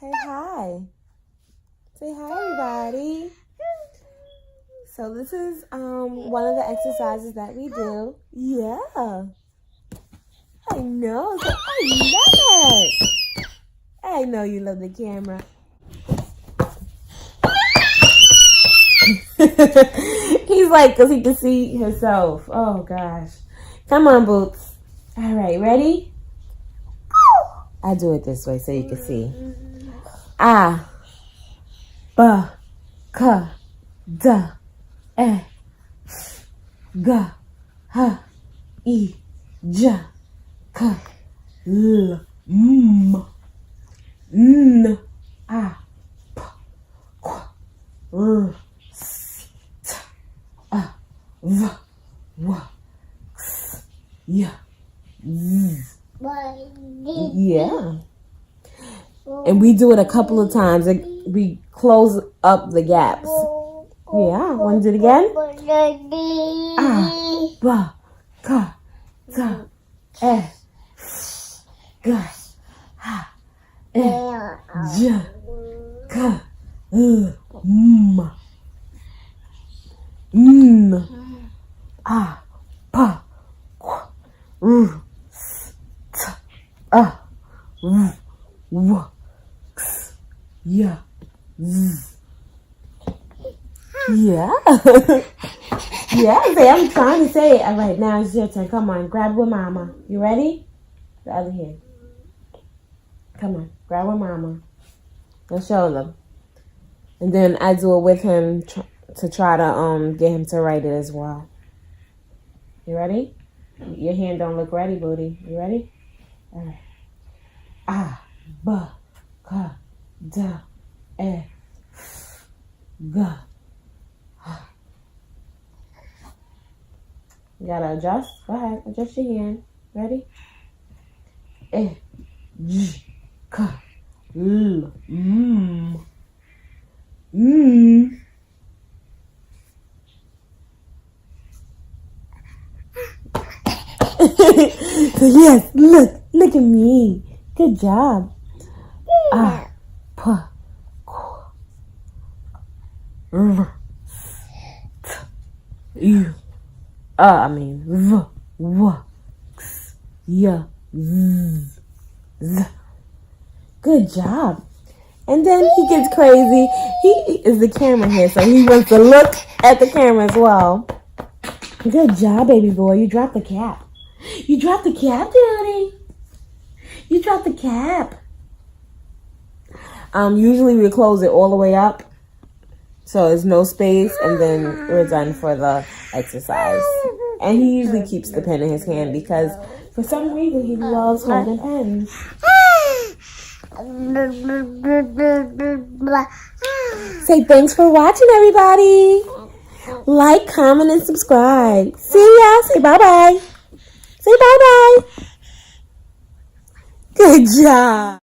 Hey, hi. Say hi, everybody. So this is one of the exercises that we do. Yeah. I know. So I love it. I know you love the camera. He's like, because he can see himself. Oh, gosh. Come on, Boots. All right, ready? I do it this way so you can see. A, B, K, D, E, G, H, I, J, K, L, M, N, A, P, Q, R, S, T, A, V, W, X, Y, Z. Yeah. And we do it a couple of times. We close up the gaps. Yeah. Want to do it again? A, B, K, D, E, G, H, I, J, K, L, M, N, A, P, Q, R, S, T, A, V, W, X, Y, Z. Yeah. Yeah, I'm trying to say it. All right, now it's your turn. Come on, grab with mama. You ready? The other hand. Come on, grab with mama. Let's show them. And then I do it with him to try to get him to write it as well. You ready? Your hand don't look ready, booty. You ready? All right. A, B, K, D, E, G, H. You gotta adjust. Go ahead, adjust your hand. Ready? E, J, K, L, M, N. So yes, look at me. Good job. A, P, Q, R, S, T, V, W, X, Y, Z. Good job. And then he gets crazy. He is the camera here, so he wants to look at the camera as well. Good job, baby boy. You dropped the cap. You dropped the cap, Daddy. You dropped the cap. Usually we close it all the way up, so there's no space, and then we're done for the exercise. And he usually keeps the pen in his hand because for some reason he loves holding pens. Say thanks for watching, everybody. Like, comment, and subscribe. See ya. Say bye-bye. Say bye-bye. Good job.